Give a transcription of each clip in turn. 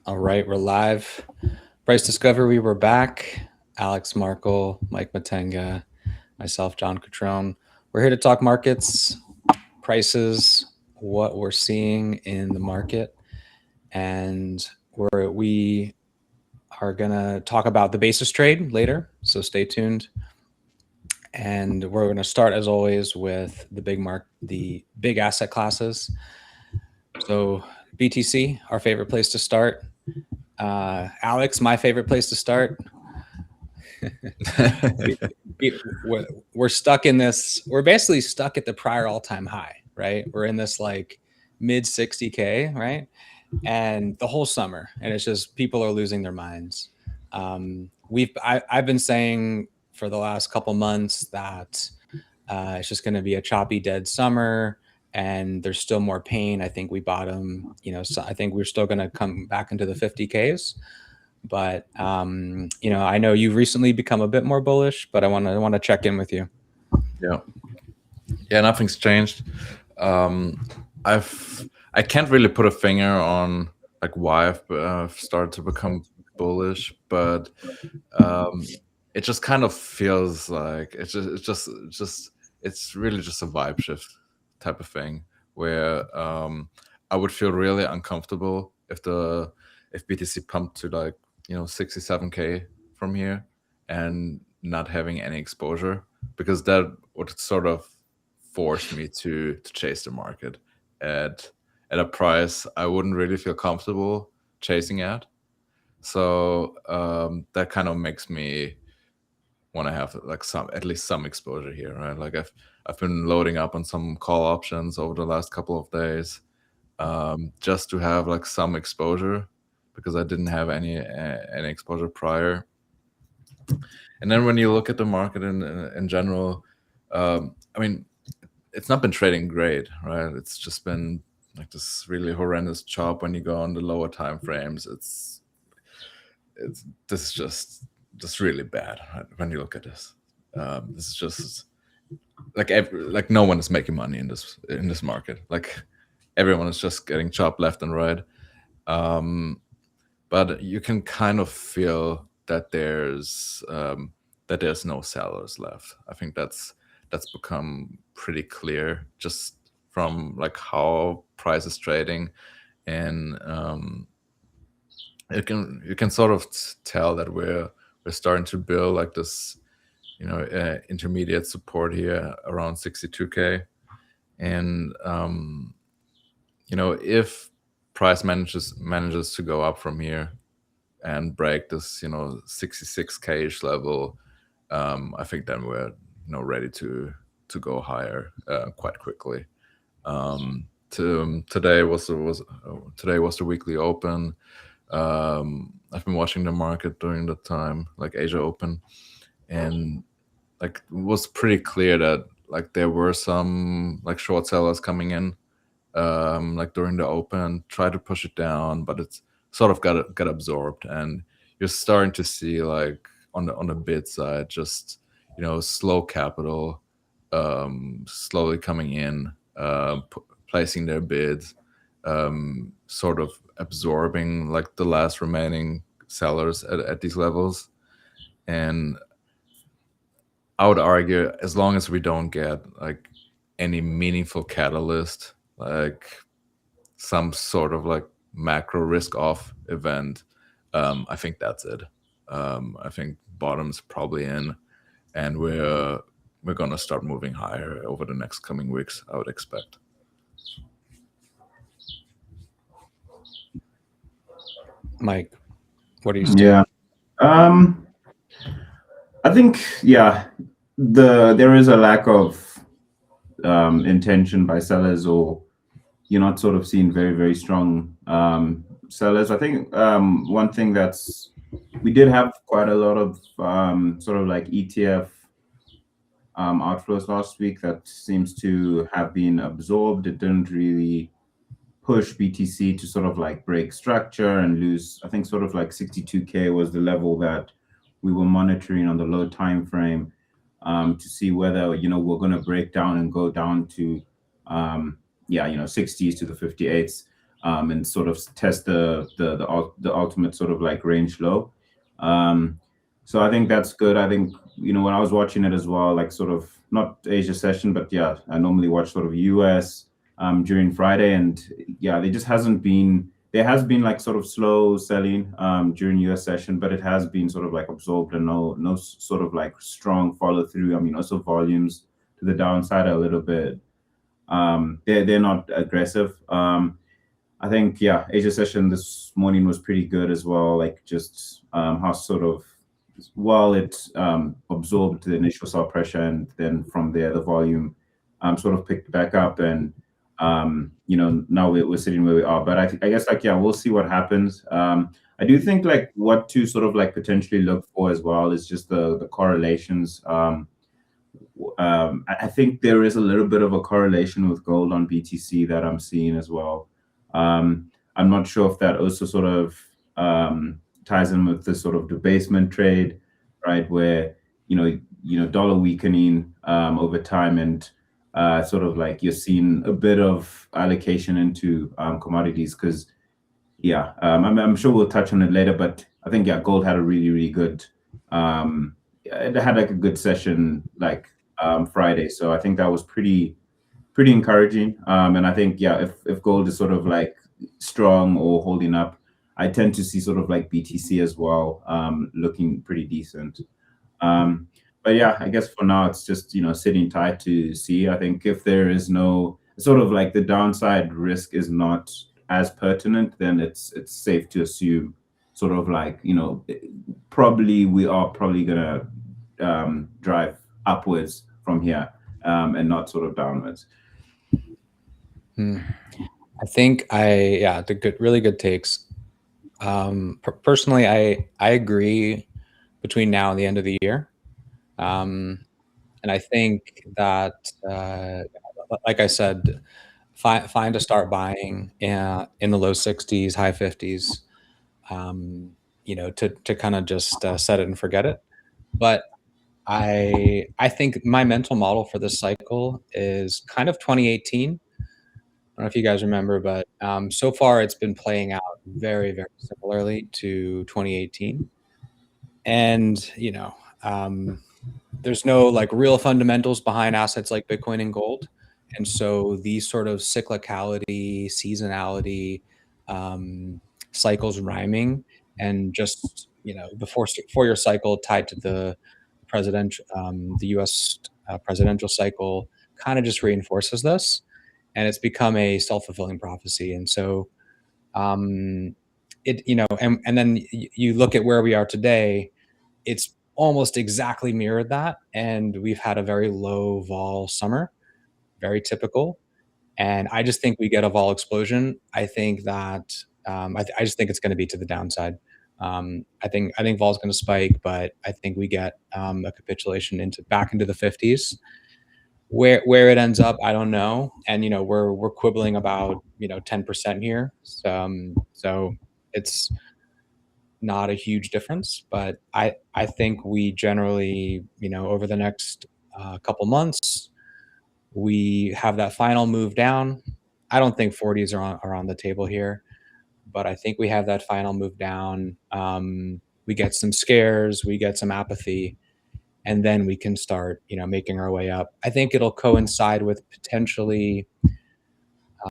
All right, we're live. Price Discovery, we're back. Alex, Markle, Mike Matanga, myself, John Cottrone. We're here to talk markets, prices, what we're seeing in the market, and we are gonna talk about the basis trade later. So stay tuned. And we're gonna start as always with the big asset classes. So BTC, our favorite place to start. Alex, my favorite place to start. We're stuck in this. We're basically stuck at the prior all-time high, right? We're in this like mid-60k, right? And the whole summer, and it's just people are losing their minds. I've been saying for the last couple months that it's just going to be a choppy, dead summer, and there's still more pain. I think we bottom. So I think we're still going to come back into the 50Ks. But I know you've recently become a bit more bullish, but I want to check in with you. Yeah, nothing's changed. I can't really put a finger on like why I've started to become bullish, but it just kind of feels like it's really just a vibe shift type of thing where I would feel really uncomfortable if BTC pumped to like 67K from here and not having any exposure, because that would sort of force me to chase the market at a price I wouldn't really feel comfortable chasing at. So that kind of makes me want to have like at least some exposure here, right? Like I've been loading up on some call options over the last couple of days, just to have like some exposure, because I didn't have any exposure prior. And then when you look at the market in general, I mean, it's not been trading great, right? It's just been like this really horrendous chop when you go on the lower time frames. This is just really bad, right? When you look at this. This is just like no one is making money in this market. Like everyone is just getting chopped left and right. But you can kind of feel that there's no sellers left. I think that's become pretty clear just from like how price is trading, and you can sort of tell that we're starting to build like this intermediate support here around 62K, and if price manages to go up from here and break this 66K-ish level, I think then we're ready to go higher quite quickly. Today was the weekly open. I've been watching the market during the time, like Asia Open, and like it was pretty clear that like there were some like short sellers coming in like during the open, try to push it down, but it's sort of got absorbed, and you're starting to see like on the bid side just slow capital slowly coming in, placing their bids, sort of absorbing like the last remaining sellers at these levels. And I would argue, as long as we don't get like any meaningful catalyst, like some sort of like macro risk off event, I think that's it. I think bottom's probably in, and we're gonna start moving higher over the next coming weeks, I would expect. Mike, what are you saying? I think there is a lack of intention by sellers, or you're not sort of seeing very, very strong sellers. I think one thing we did have quite a lot of sort of like ETF outflows last week that seems to have been absorbed. It didn't really push BTC to sort of like break structure and lose. I think sort of like 62K was the level that we were monitoring on the low time frame to see whether we're going to break down and go down to 60s to the 58s. and sort of test the ultimate sort of like range low. So I think that's good. I think, when I was watching it as well, like sort of not Asia session, but yeah, I normally watch sort of US during Friday, and yeah, there has been like sort of slow selling during US session, but it has been sort of like absorbed and no sort of like strong follow through. I mean, also volumes to the downside are a little bit they're not aggressive. I think, yeah, Asia session this morning was pretty good as well. Like just how sort of while it absorbed the initial sell pressure, and then from there the volume sort of picked back up, and now we're sitting where we are. But I guess like, yeah, we'll see what happens. I do think like what to sort of like potentially look for as well is just the correlations. I think there is a little bit of a correlation with gold on BTC that I'm seeing as well. I'm not sure if that also sort of ties in with the sort of debasement trade, right? Where dollar weakening over time, and sort of like you're seeing a bit of allocation into commodities. Because yeah, I'm sure we'll touch on it later, but I think, yeah, gold had a really good it had like a good session like Friday. So I think that was pretty encouraging. And I think, yeah, if gold is sort of like strong or holding up, I tend to see sort of like BTC as well looking pretty decent. But yeah, I guess for now it's just sitting tight to see. I think if there is no sort of like the downside risk is not as pertinent, then it's safe to assume sort of like probably we are probably gonna drive upwards from here and not sort of downwards. I think really good takes. Personally, I agree between now and the end of the year. And I think that, like I said, fine to start buying in the low 60s, high 50s, to kind of just set it and forget it. But I think my mental model for this cycle is kind of 2018. I don't know if you guys remember, but so far it's been playing out very, very similarly to 2018. And, there's no like real fundamentals behind assets like Bitcoin and gold. And so these sort of cyclicality, seasonality, cycles rhyming, and just, the four-year cycle tied to the US presidential cycle kind of just reinforces this. And it's become a self-fulfilling prophecy. And so and then you look at where we are today, it's almost exactly mirrored that. And we've had a very low vol summer, very typical. And I just think we get a vol explosion. I think that I just think it's going to be to the downside. I think vol is going to spike, but I think we get a capitulation back into the 50s. Where it ends up, I don't know. And we're quibbling about 10% here. So it's not a huge difference, but I think we generally, over the next couple months, we have that final move down. I don't think 40s are on the table here, but I think we have that final move down. We get some scares, we get some apathy, and then we can start, making our way up. I think it'll coincide with potentially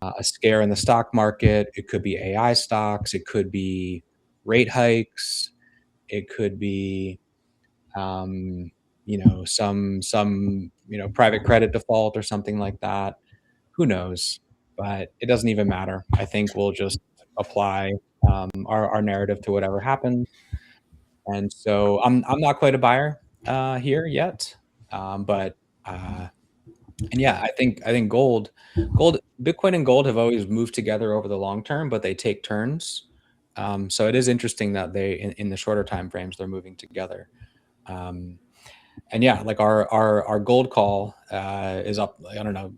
a scare in the stock market. It could be AI stocks. It could be rate hikes. It could be, some private credit default or something like that. Who knows? But it doesn't even matter. I think we'll just apply our narrative to whatever happens. And so I'm not quite a buyer here yet, but and yeah, I think gold, Bitcoin and gold have always moved together over the long term, but they take turns. So it is interesting that they in the shorter time frames they're moving together. And yeah, like our gold call is up, I don't know,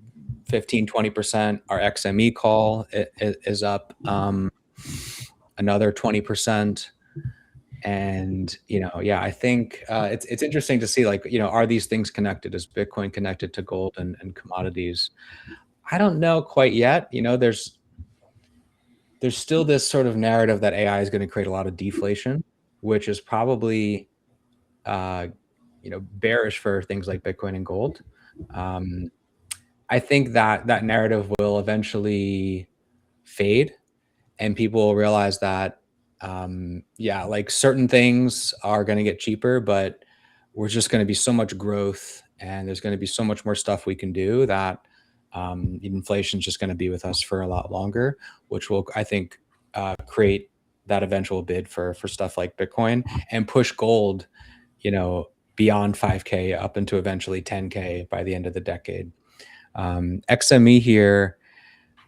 15-20%. Our XME call is up another 20%. And yeah, I think it's interesting to see, like, are these things connected? Is Bitcoin connected to gold and commodities? I don't know quite yet. there's still this sort of narrative that AI is going to create a lot of deflation, which is probably bearish for things like Bitcoin and gold. I think that that narrative will eventually fade, and people will realize that like certain things are going to get cheaper, but we're just going to be so much growth, and there's going to be so much more stuff we can do that inflation is just going to be with us for a lot longer, which will, I think, create that eventual bid for stuff like Bitcoin and push gold, beyond 5K up into eventually 10K by the end of the decade. XME here,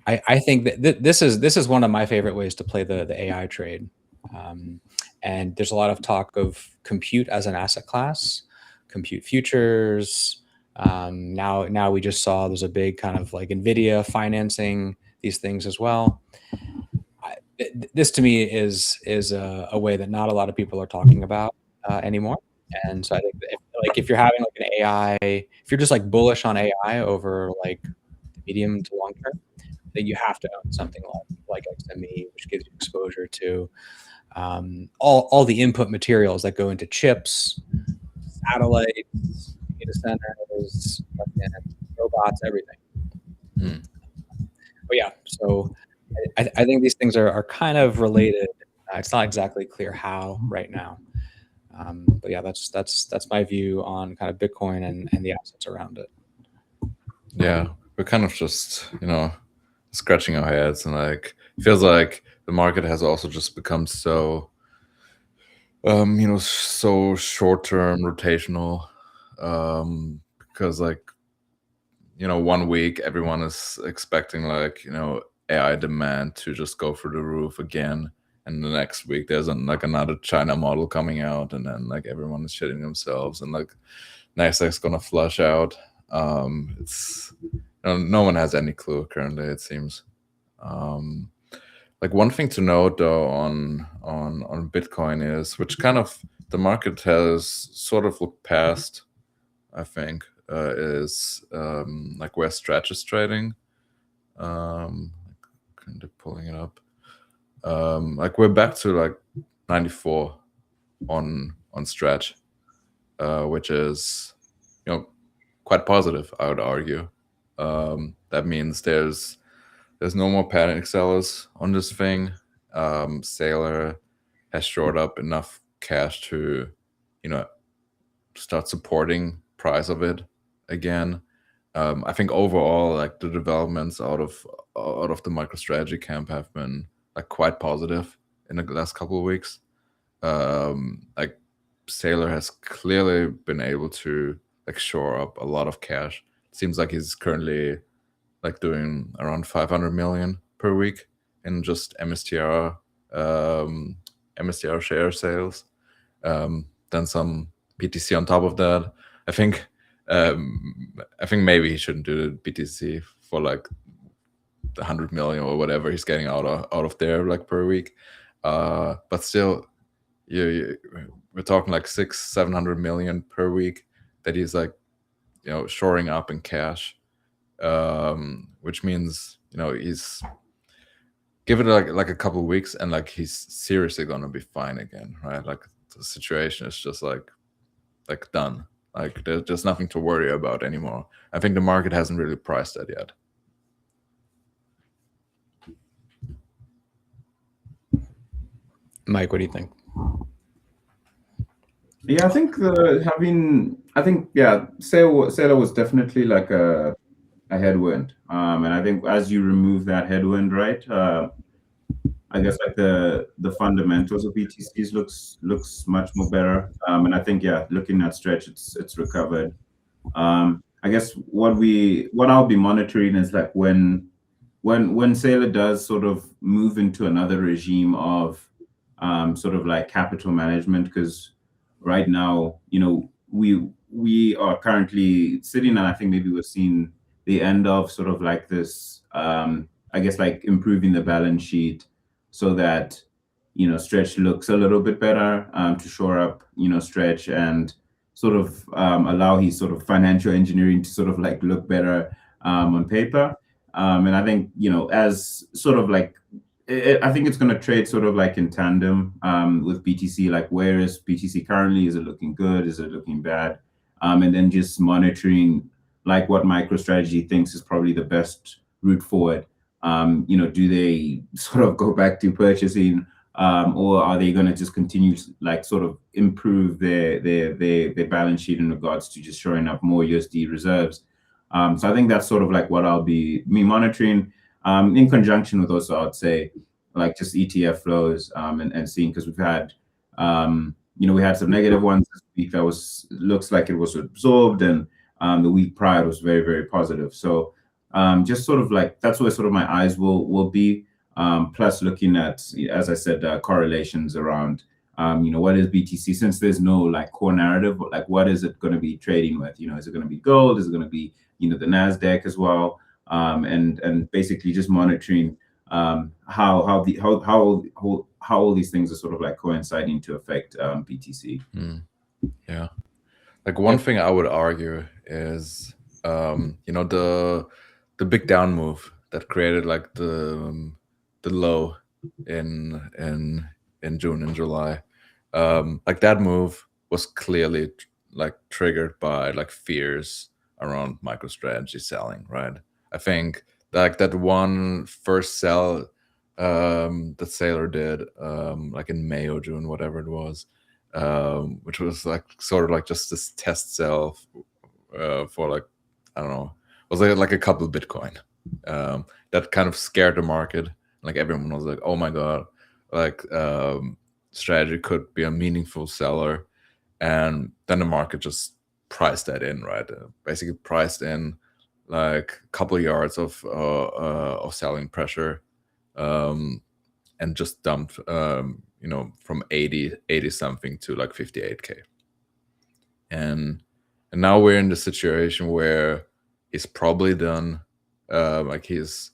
I think that this is one of my favorite ways to play the AI trade. And there's a lot of talk of compute as an asset class, compute futures. Now we just saw there's a big kind of like NVIDIA financing these things as well. This to me is a way that not a lot of people are talking about anymore. And so I think that if you're having like an AI, if you're just like bullish on AI over like the medium to long term, then you have to own something like XME, which gives you exposure to all the input materials that go into chips, satellites, data centers, robots, everything. But yeah, so I think these things are kind of related. It's not exactly clear how right now. But yeah, that's my view on kind of Bitcoin and the assets around it. Yeah, we're kind of just, scratching our heads, and like it feels like the market has also just become so so short-term rotational, because like 1 week everyone is expecting like AI demand to just go through the roof again, and the next week there's another China model coming out, and then like everyone is shitting themselves, and like Nasdaq's gonna flush out. It's no one has any clue currently, it seems. Like one thing to note though on Bitcoin is, which kind of the market has sort of looked past, I think, is like where Stretch is trading. Kind of pulling it up. Like we're back to like 94 on Stretch, which is quite positive, I would argue. That means there's no more panic sellers on this thing. Sailor has shored up enough cash to start supporting price of it again. I think overall, like the developments out of the MicroStrategy camp have been like quite positive in the last couple of weeks. Like Sailor has clearly been able to like shore up a lot of cash. It seems like he's currently like doing around 500 million per week in just MSTR share sales. Then some BTC on top of that. I think maybe he shouldn't do the BTC for like the 100 million or whatever he's getting out of there like per week. But still, we're talking like 600-700 million per week that he's like shoring up in cash, which means he's give it like a couple of weeks and like he's seriously gonna be fine again, right? Like the situation is just like done. Like there's nothing to worry about anymore. I think the market hasn't really priced that yet. Mike, what do you think? Yeah, I think Sailor was definitely like a headwind. And I think as you remove that headwind, right, I guess like the fundamentals of BTCs looks much more better. And I think looking at Stretch, it's recovered. I guess what I'll be monitoring is like when Sailor does sort of move into another regime of sort of like capital management, because right now, we are currently sitting, and I think maybe we're seeing the end of sort of like this, I guess like improving the balance sheet so that, Stretch looks a little bit better, to shore up, Stretch and sort of allow his sort of financial engineering to sort of like look better on paper. And I think, as sort of like I think it's going to trade sort of like in tandem with BTC. Like, where is BTC currently? Is it looking good? Is it looking bad? And then just monitoring like what MicroStrategy thinks is probably the best route forward. Do they sort of go back to purchasing, or are they going to just continue to like sort of improve their balance sheet in regards to just showing up more USD reserves? So I think that's sort of like what I'll be monitoring. In conjunction with also, I'd say, like just ETF flows and seeing, because we've had, we had some negative ones this week that looks like it was absorbed, and the week prior was very, very positive. So just sort of like that's where sort of my eyes will be. Plus looking at, as I said, correlations around, what is BTC, since there's no like core narrative, like what is it going to be trading with? Is it going to be gold? Is it going to be, the NASDAQ as well? And basically just monitoring how all these things are sort of like coinciding to affect BTC. Yeah, like one thing I would argue is the big down move that created like the low in June and July. Like that move was clearly like triggered by like fears around MicroStrategy selling, right? I think like that one first sell that Saylor did like in May or June, whatever it was, which was like sort of like just this test sell for like, I don't know, it was like a couple of Bitcoin. That kind of scared the market. Like everyone was like, oh my God, like strategy could be a meaningful seller. And then the market just priced that in, right? Basically priced in like a couple of yards of selling pressure, and just dumped, from 80 something to like 58K. And now we're in the situation where he's probably done, like he's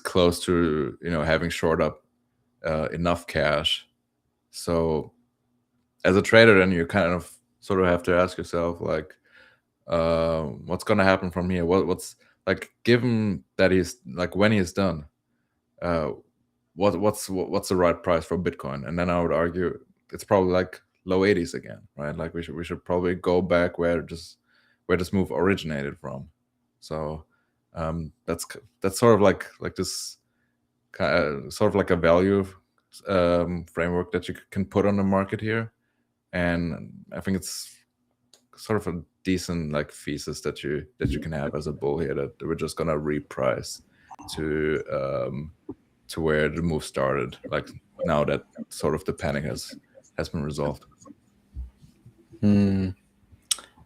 close to, having shored up enough cash. So as a trader, then you kind of sort of have to ask yourself, like, what's going to happen from here? What's like, given that he's like, when he's done, what's the right price for Bitcoin? And then I would argue it's probably like low 80s again, right? Like we should probably go back where this move originated from. So that's sort of like this sort of like a value framework that you can put on the market here. And I think it's sort of a decent like thesis that you can have as a bull here, that we're just gonna reprice to where the move started, like now that sort of the panic has been resolved.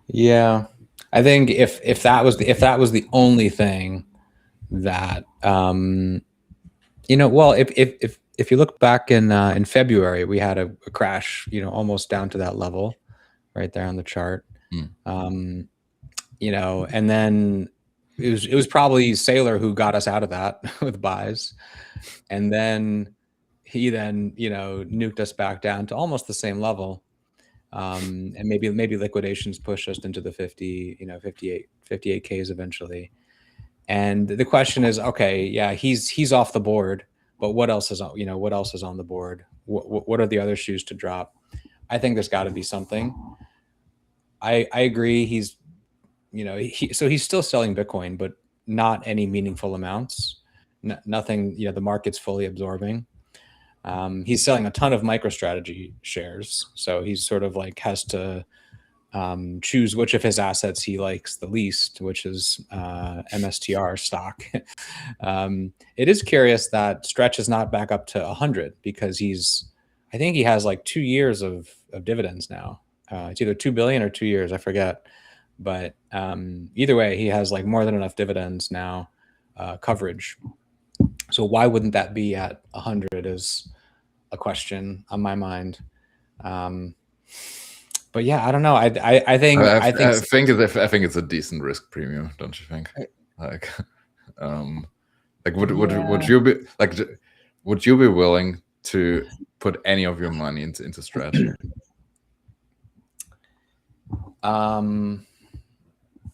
Yeah, I think if that was the only thing that well, if you look back in February, we had a crash, almost down to that level right there on the chart. And then it was probably Saylor who got us out of that with buys, and then he nuked us back down to almost the same level. And maybe liquidations pushed us into the 58Ks eventually. And the question is, okay, yeah, he's off the board, but what else is on the board? What are the other shoes to drop? I think there's got to be something. I agree. He's still selling Bitcoin, but not any meaningful amounts. Nothing. The market's fully absorbing. He's selling a ton of MicroStrategy shares, so he's sort of like has to choose which of his assets he likes the least, which is MSTR stock. It is curious that Stretch is not back up to 100, because I think he has like 2 years of dividends now. It's either 2 billion or 2 years, I forget. But either way, he has like more than enough dividends now, coverage. So why wouldn't that be at 100 is a question on my mind. But yeah, I don't know. I think it's a decent risk premium, don't you think? Like, would you be willing to put any of your money into strategy?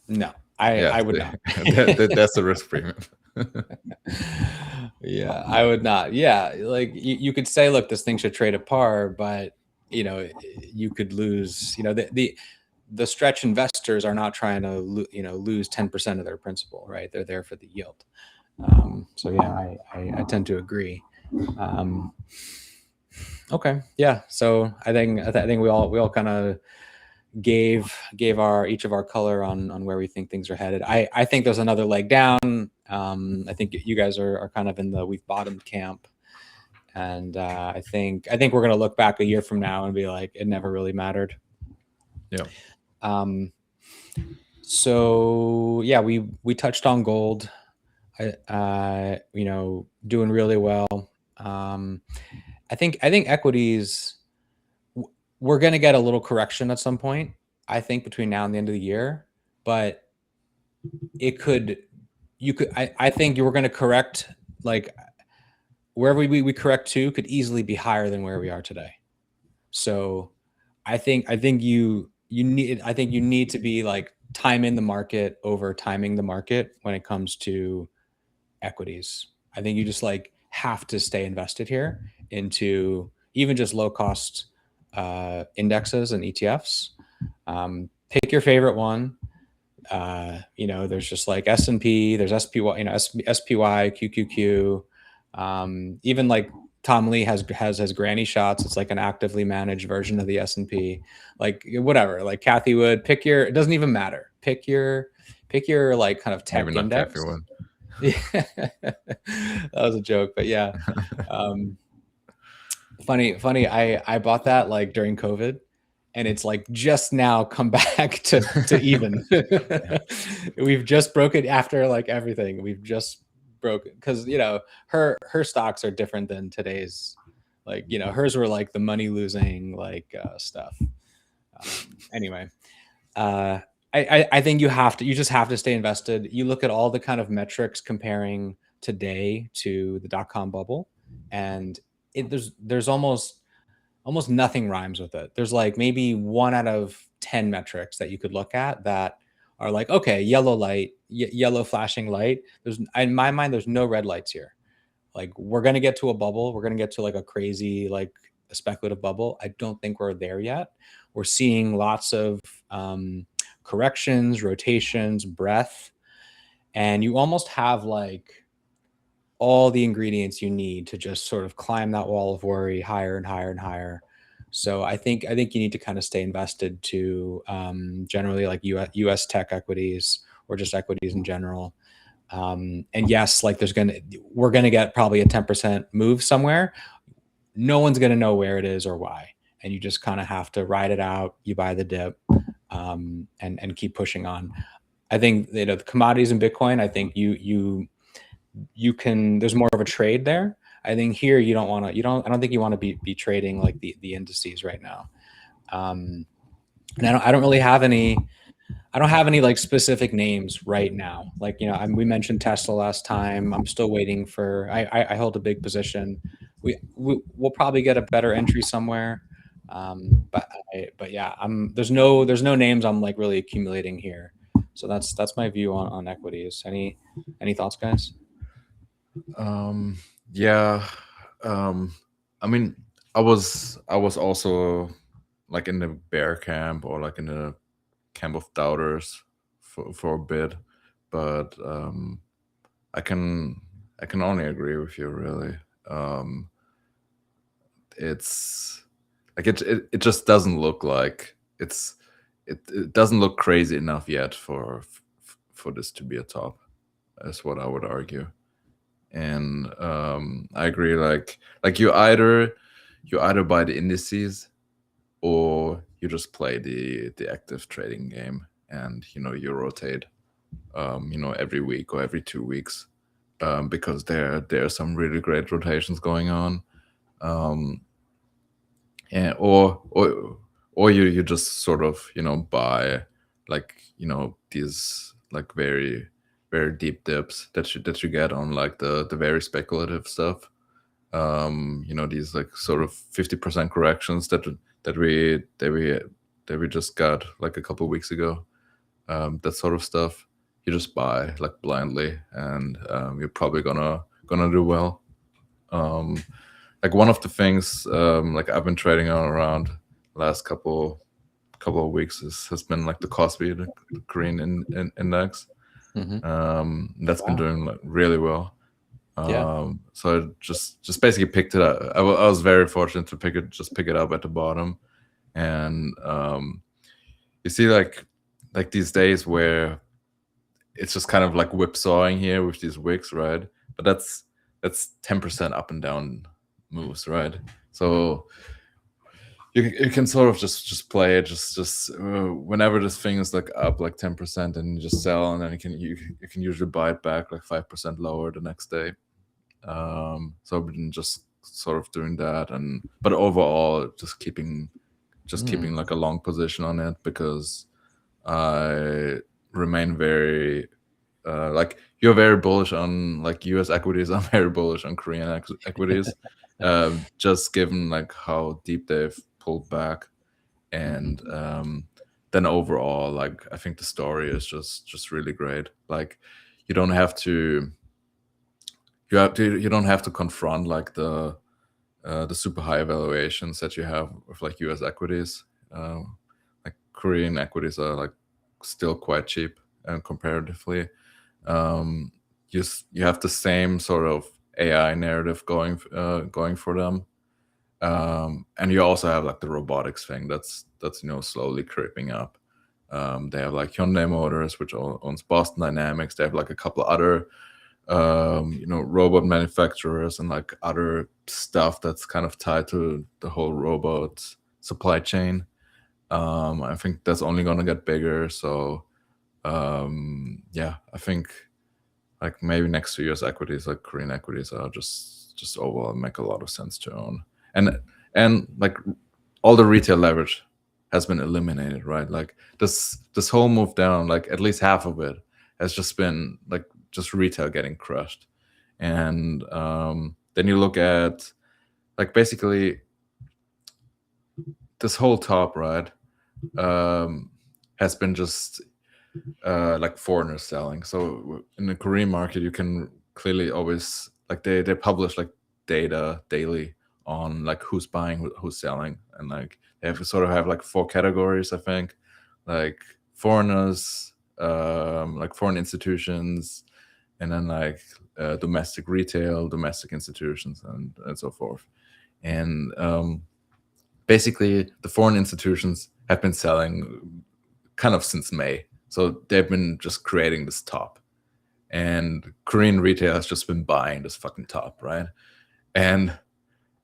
No, I would not. That's a risk premium. Yeah, I would not. Yeah, like you could say, look, this thing should trade at par, but you could lose. The stretch investors are not trying to lose 10% of their principal, right? They're there for the yield. So yeah, I tend to agree. Okay, yeah. So I think we all kind of gave each of our color on where we think things are headed. I think there's another leg down. I think you guys are kind of in the we've bottomed camp, and I think we're gonna look back a year from now and be like, it never really mattered. Yeah. So yeah, we touched on gold. Doing really well. I think equities, we're going to get a little correction at some point, I think, between now and the end of the year, but I think you were going to correct, like wherever we correct to could easily be higher than where we are today. So I think you need to be like timing the market over timing the market when it comes to equities. I think you just like have to stay invested here into even just low cost indexes and ETFs. Pick your favorite one. There's just like S&P, there's SPY, SPY, QQQ. Even like Tom Lee has granny shots. It's like an actively managed version of the S&P. Like whatever. Like Kathy Wood, it doesn't even matter. Pick your like kind of tech index. Yeah, that was a joke, but yeah. Funny. I bought that like during COVID, and it's like just now come back to even. We've just broken after like everything. We've just broken because her stocks are different than today's. Like hers were like the money losing like stuff. Anyway, I think you just have to stay invested. You look at all the kind of metrics comparing today to the .com bubble, and there's almost nothing rhymes with it. There's like maybe 1 out of 10 metrics that you could look at that are like, okay, yellow light, yellow flashing light. In my mind, there's no red lights here. Like we're going to get to a bubble. We're going to get to like a crazy, like a speculative bubble. I don't think we're there yet. We're seeing lots of corrections, rotations, breadth, and you almost have like all the ingredients you need to just sort of climb that wall of worry higher and higher and higher. So I think you need to kind of stay invested to generally like US tech equities or just equities in general. And yes, like we're gonna get probably a 10% move somewhere. No one's gonna know where it is or why, and you just kind of have to ride it out. You buy the dip, and keep pushing on. I think the commodities and Bitcoin. I think you can. There's more of a trade there. I think here I don't think you want to be trading like the indices right now. And I don't really have any. I don't have any like specific names right now. Like, we mentioned Tesla last time. I'm still waiting for, I hold a big position. We'll probably get a better entry somewhere. But yeah, there's no names I'm like really accumulating here. So that's my view on equities. Any thoughts, guys? Yeah. I mean, I was also like in the bear camp or like in the camp of doubters for a bit, but I can only agree with you really. It's like it just doesn't look like it doesn't look crazy enough yet for this to be a top, is what I would argue. And I agree, like you either buy the indices or you just play the active trading game, and you rotate every week or every 2 weeks, because there are some really great rotations going on, and or you just sort of buy like these like very very deep dips that you get on like the very speculative stuff, these like sort of 50% corrections that we just got like a couple of weeks ago, that sort of stuff. you just buy like blindly, and you're probably gonna do well. Like one of the things like I've been trading on around last couple of weeks has been like the KOSPI, the Korean index. That's been doing like really well. So I just basically picked it up. I was very fortunate to pick it up at the bottom, and you see like these days where it's just kind of like whipsawing here with these wicks, right? But that's 10% up and down moves, right? So you can sort of just play it just whenever this thing is like up like 10%, and you just sell, and then you can usually buy it back like 5% lower the next day. So I've been just sort of doing that, but overall just keeping like a long position on it, because I remain very like, you're very bullish on like US equities. I'm very bullish on Korean equities, just given like how deep they've pulled back, and then overall, like, I think the story is just really great. Like, you don't have to confront like the super high valuations that you have with like US equities. Like Korean equities are like still quite cheap comparatively. You have the same sort of AI narrative going for them, and you also have like the robotics thing that's slowly creeping up. They have like Hyundai Motors, which owns Boston Dynamics. They have like a couple of other robot manufacturers and like other stuff that's kind of tied to the whole robot supply chain. I think that's only going to get bigger. So yeah, I think like maybe next to US equities, like Korean equities are just overall make a lot of sense to own. And like all the retail leverage has been eliminated, right? Like this whole move down, like at least half of it has just been like just retail getting crushed. And then you look at like basically this whole top, right, has been just like foreigners selling. So in the Korean market, you can clearly always like they publish like data daily on like who's buying, who's selling, and like they have like 4 categories, I think, like foreigners, like foreign institutions, and then like domestic retail, domestic institutions, and so forth. And basically the foreign institutions have been selling kind of since May. So they've been just creating this top, and Korean retail has just been buying this fucking top, right? And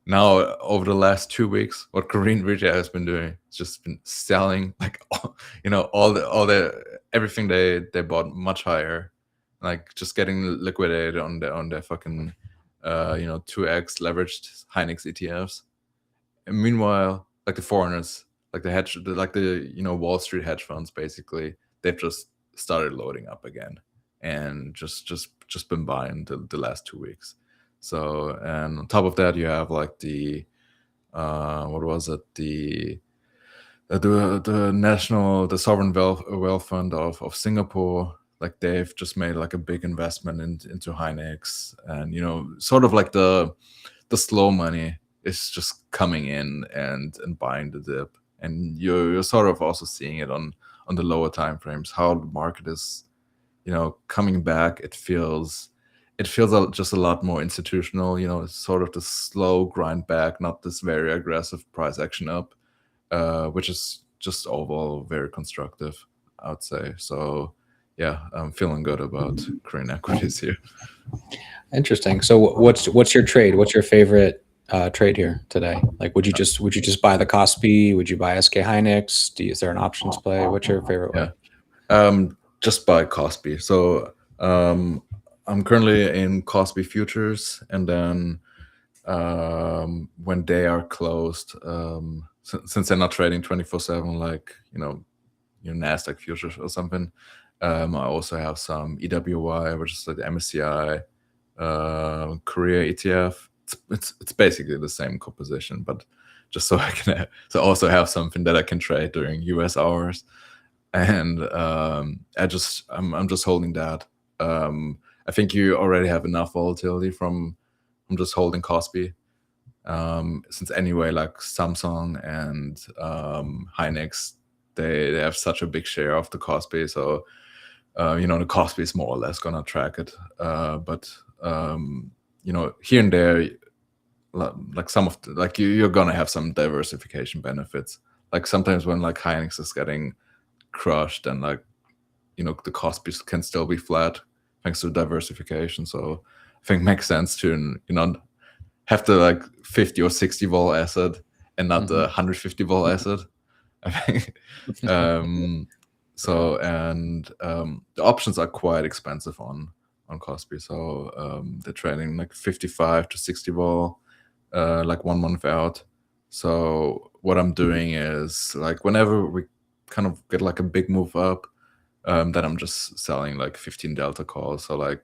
now over the last 2 weeks, what Korean retail has been doing is just been selling like all the everything they bought much higher, like just getting liquidated on their fucking 2x leveraged Hynix ETFs. And meanwhile, like the foreigners, like the Wall Street hedge funds, basically, they've just started loading up again, and just been buying the last 2 weeks. So, and on top of that, you have like the what was it, the sovereign wealth fund of Singapore. Like they've just made like a big investment into Hynix, and sort of like the slow money is just coming in and buying the dip, and you're sort of also seeing it on the lower time frames, how the market is coming back. It feels just a lot more institutional. It's sort of the slow grind back, not this very aggressive price action up, which is just overall very constructive, I would say. So yeah, I'm feeling good about Korean equities here. Interesting. So what's your trade? What's your favorite trade here today? Like, would you just buy the KOSPI? Would you buy SK Hynix? Is there an options play? What's your favorite way? Just buy KOSPI. So I'm currently in KOSPI futures, and then when they are closed, since they're not trading 24/7 like your Nasdaq futures or something, I also have some EWY, which is like the MSCI Korea ETF. It's basically the same composition, but just so I can also have something that I can trade during US hours. and I'm just holding that. I think you already have enough volatility from just holding KOSPI. Since anyway, like Samsung and Hynix, they have such a big share of the KOSPI, so you know, the KOSPI is more or less gonna track it. But you know, here and there, like some of the, like you're gonna have some diversification benefits. Like sometimes when like Hynix is getting crushed, and like, you know, the KOSPI can still be flat thanks to diversification. So I think it makes sense to, you know, have the like 50 or 60 vol asset and not the 150 vol asset. I think so, and the options are quite expensive on KOSPI. So they're trading like 55 to 60 vol, like 1 month out. So what I'm doing is, like, whenever we kind of get like a big move up, then I'm just selling like 15 delta calls. So like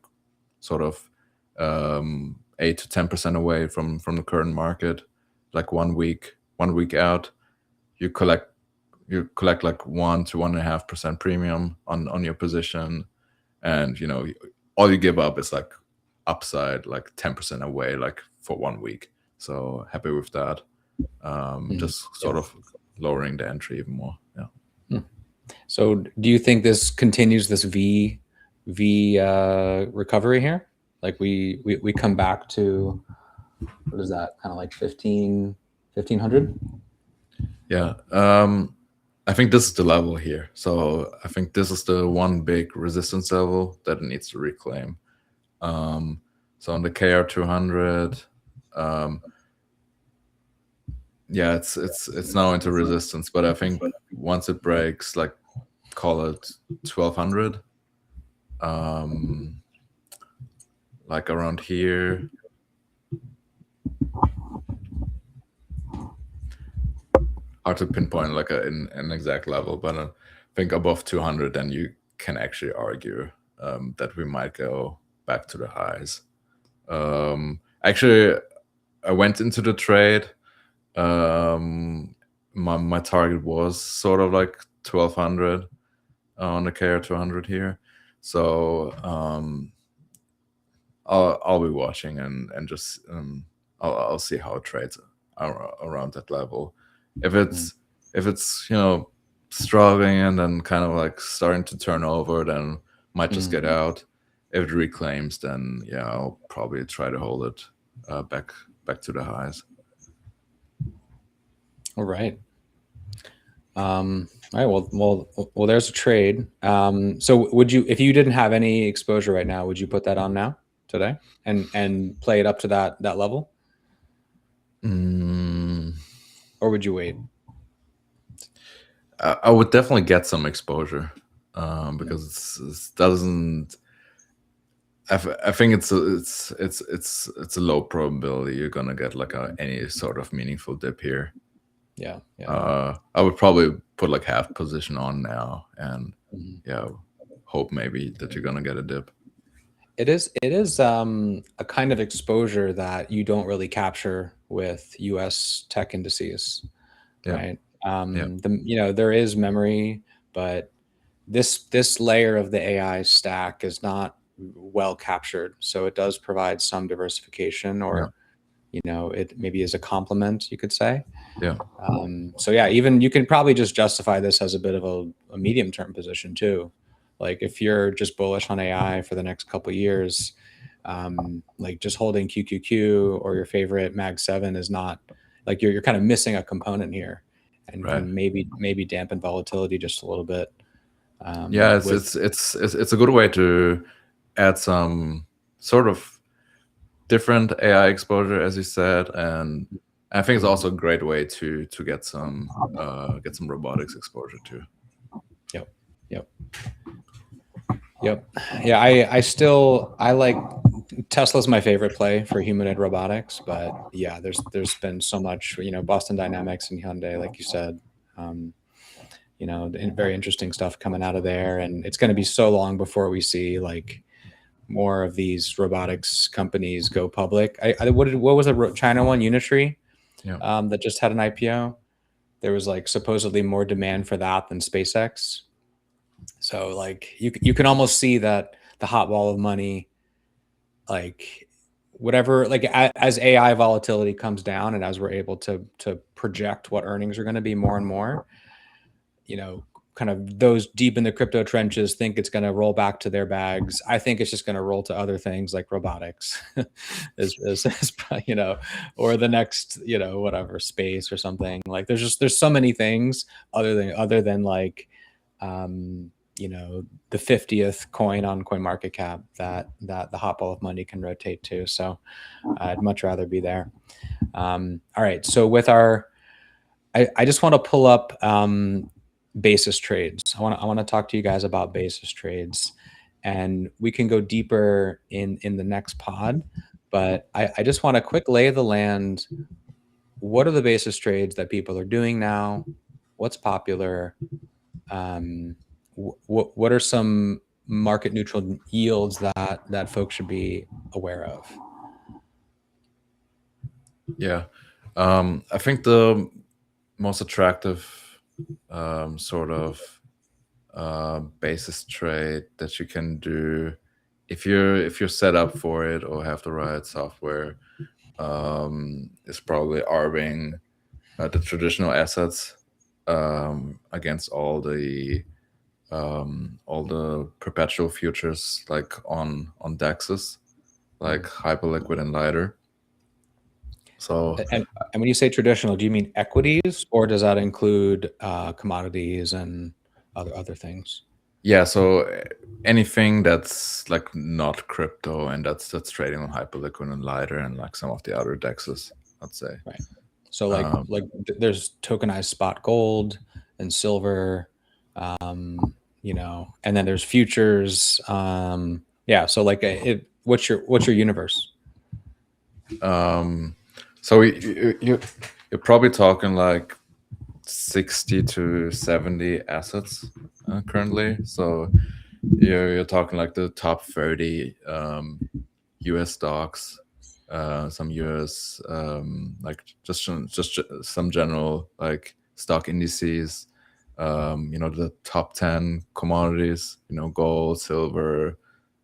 sort of 8 to 10% away from the current market, like 1 week out. You collect like 1 to 1.5% premium on your position, and you know, all you give up is like upside like 10% away, like for 1 week. So happy with that. Just sort of lowering the entry even more. Yeah. So do you think this continues this V recovery here? Like we come back to, what is that, kind of like 1500? Yeah. I think this is the level here. So I think this is the one big resistance level that it needs to reclaim. So on the KR200, yeah, it's now into resistance, but I think once it breaks, like, call it 1200, like around here. Hard to pinpoint like an exact level, but I think above 200, then you can actually argue that we might go back to the highs. Actually, I went into the trade. My target was sort of like 1200 on the KR200 here. So I'll be watching and just I'll see how it trades around that level. If it's you know, struggling and then kind of like starting to turn over, then might just get out. If it reclaims, then yeah, I'll probably try to hold it back to the highs. All right. All right. Well, there's a trade. So would you, if you didn't have any exposure right now, would you put that on now today and play it up to that level? Or would you wait? I would definitely get some exposure because it doesn't. I think it's a low probability you're gonna get like any sort of meaningful dip here. Yeah. I would probably put like half position on now, and yeah, hope maybe that you're gonna get a dip. It is a kind of exposure that you don't really capture with US tech indices, right? You know, there is memory, but this layer of the AI stack is not well captured. So it does provide some diversification, or you know, it maybe is a complement, you could say. Yeah. So yeah, even you can probably just justify this as a bit of a medium-term position too. Like if you're just bullish on AI for the next couple of years, like just holding QQQ or your favorite Mag 7 is not, like, you're kind of missing a component here, and can maybe dampen volatility just a little bit. Yeah, it's a good way to add some sort of different AI exposure, as you said, and I think it's also a great way to get some robotics exposure too. Yep. Yeah, I like Tesla's my favorite play for humanoid robotics, but yeah, there's been so much, you know, Boston Dynamics and Hyundai, like you said, you know, very interesting stuff coming out of there, and it's going to be so long before we see like more of these robotics companies go public. What was a China one, Unitree, that just had an IPO? There was like supposedly more demand for that than SpaceX. So like you can almost see that the hot wall of money, like whatever, like as AI volatility comes down and as we're able to project what earnings are going to be more and more, you know, kind of those deep in the crypto trenches think it's going to roll back to their bags. I think it's just going to roll to other things like robotics, you know, or the next, you know, whatever, space or something. Like there's so many things other than like, you know, the 50th coin on CoinMarketCap that the hot ball of money can rotate to. So I'd much rather be there. All right. So with our, I just want to pull up basis trades. I want to talk to you guys about basis trades, and we can go deeper in the next pod. But I just want a quick lay of the land. What are the basis trades that people are doing now? What's popular? What are some market neutral yields that folks should be aware of? Yeah, I think the most attractive sort of basis trade that you can do if you're set up for it or have the right software is probably arbing the traditional assets against all the perpetual futures like on DEXs, like Hyperliquid and Lighter. So And when you say traditional, do you mean equities, or does that include commodities and other things? yeah, so anything that's like not crypto and that's trading on Hyperliquid and Lighter and like some of the other DEXs, I'd say. Right. So like there's tokenized spot gold and silver, you know, and then there's futures. Yeah. So like, what's your universe? So you're probably talking like 60 to 70 assets currently. So you're talking like the top 30 US stocks, some US like just some general like stock indices, you know, the top 10 commodities, you know, gold, silver,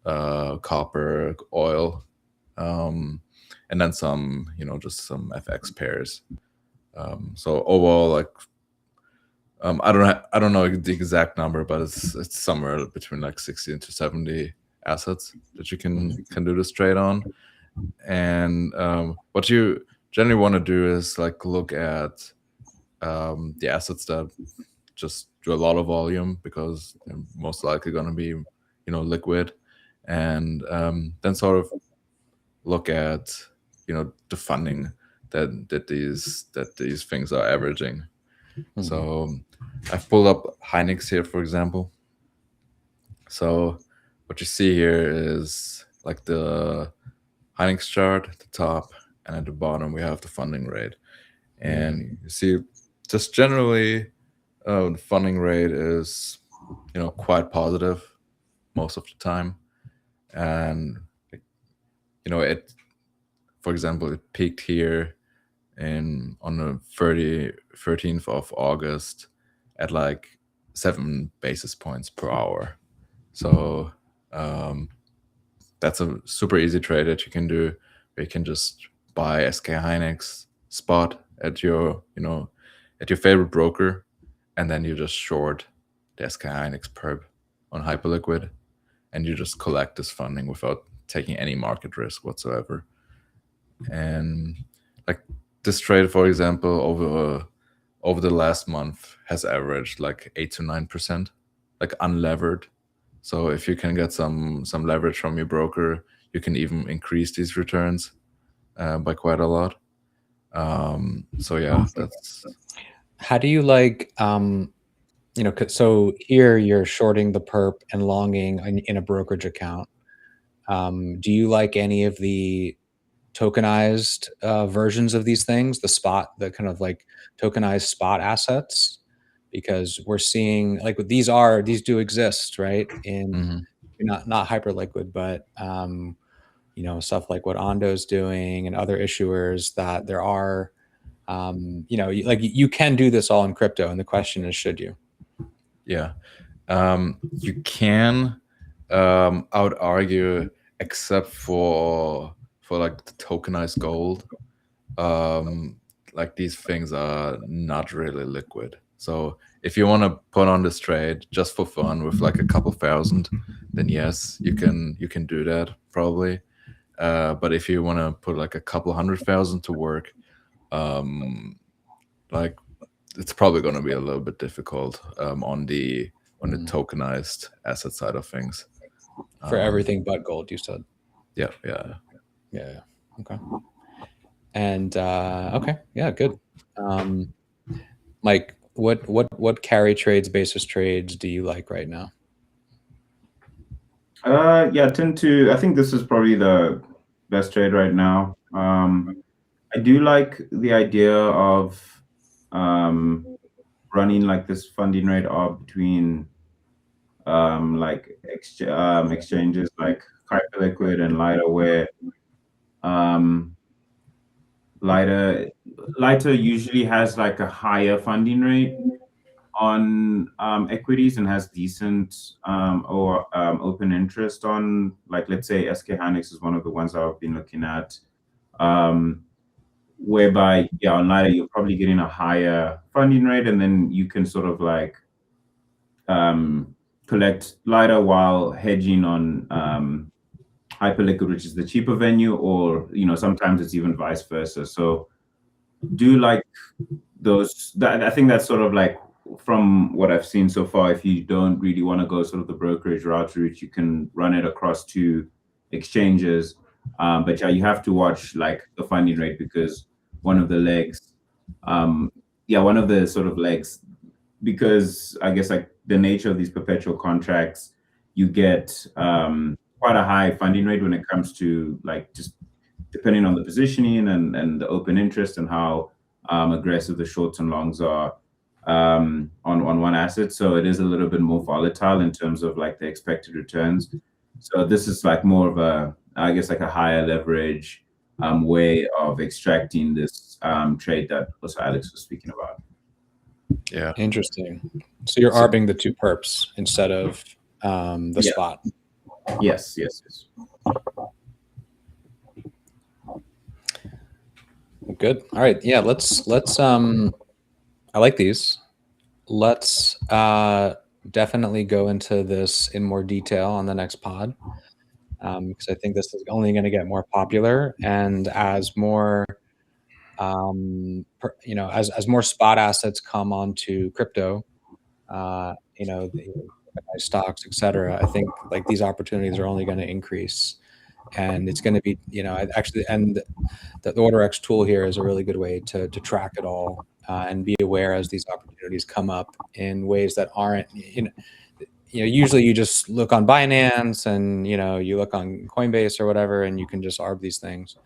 copper, oil, and then some, you know, just some FX pairs. So overall, like I don't know the exact number, but it's somewhere between like 60 to 70 assets that you can do this trade on. And what you generally want to do is like look at the assets that just do a lot of volume because they're most likely going to be, you know, liquid, and then sort of look at, you know, the funding that these things are averaging. Mm-hmm. So I've pulled up Hynix here, for example. So what you see here is like the Hynix chart at the top, and at the bottom we have the funding rate. And you see just generally the funding rate is, you know, quite positive most of the time. And, you know, it, for example, it peaked here on the 13th of August at like 7 basis points per hour. So that's a super easy trade that you can do. You can just buy SK Hynix spot at your, you know, at your favorite broker, and then you just short the SK Hynix perp on Hyperliquid, and you just collect this funding without taking any market risk whatsoever. And like this trade, for example, over the last month has averaged like 8 to 9%, like unlevered. So if you can get some leverage from your broker, you can even increase these returns by quite a lot. So yeah, that's. How do you like, you know, so here you're shorting the perp and longing in a brokerage account. Do you like any of the tokenized versions of these things, the kind of like tokenized spot assets? Because we're seeing like these do exist, right? In not Hyperliquid, but you know, stuff like what Ondo's doing and other issuers, that there are, you know, like you can do this all in crypto, and the question is, should you? Yeah. You can out argue, except for like the tokenized gold. Like these things are not really liquid. So if you want to put on this trade just for fun with like a couple thousand, then yes, you can do that probably. But if you want to put like a couple 100,000 to work, like it's probably going to be a little bit difficult on the tokenized asset side of things. For everything but gold, you said. Yeah. Okay. And okay, yeah, good. Mike, what carry trades, basis trades do you like right now? Yeah, I think this is probably the best trade right now. I do like the idea of running like this funding rate arb between like exchanges like Hyperliquid and Lighter, where Lighter usually has like a higher funding rate on equities and has decent or open interest on, like, let's say SK Hynix is one of the ones I've been looking at, whereby on Lighter you're probably getting a higher funding rate, and then you can sort of like collect Lighter while hedging on Hyperliquid, which is the cheaper venue, or sometimes it's even vice versa. So do like those. I think that's sort of like, from what I've seen so far, if you don't really want to go sort of the brokerage route, you can run it across two exchanges. But yeah, you have to watch like the funding rate, because one of the legs, one of the sort of legs, because I guess like the nature of these perpetual contracts, you get quite a high funding rate when it comes to like, just depending on the positioning and the open interest and how aggressive the shorts and longs are on one asset. So it is a little bit more volatile in terms of like the expected returns. So this is like more of a, I guess, like a higher leverage way of extracting this trade that also Alex was speaking about. Yeah. Interesting. So you're arbing the two perps instead of the spot. Yes. Good. All right. Yeah. Let's I like these. Let's definitely go into this in more detail on the next pod, because I think this is only going to get more popular, and as more as more spot assets come onto crypto, the stocks, etc., I think like these opportunities are only going to increase, and it's going to be, actually, and the OrderX tool here is a really good way to track it all and be aware as these opportunities come up in ways that aren't, usually you just look on Binance and, you look on Coinbase or whatever, and you can just arb these things.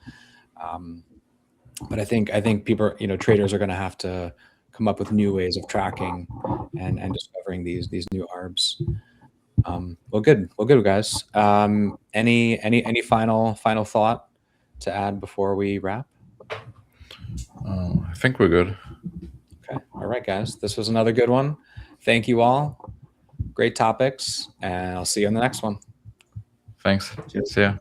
But I think people, traders are going to have to come up with new ways of tracking and discovering these new arbs. Well, good, guys. Any final thought to add before we wrap? I think we're good. Okay. All right, guys. This was another good one. Thank you all. Great topics, and I'll see you on the next one. Thanks. Cheers. See ya.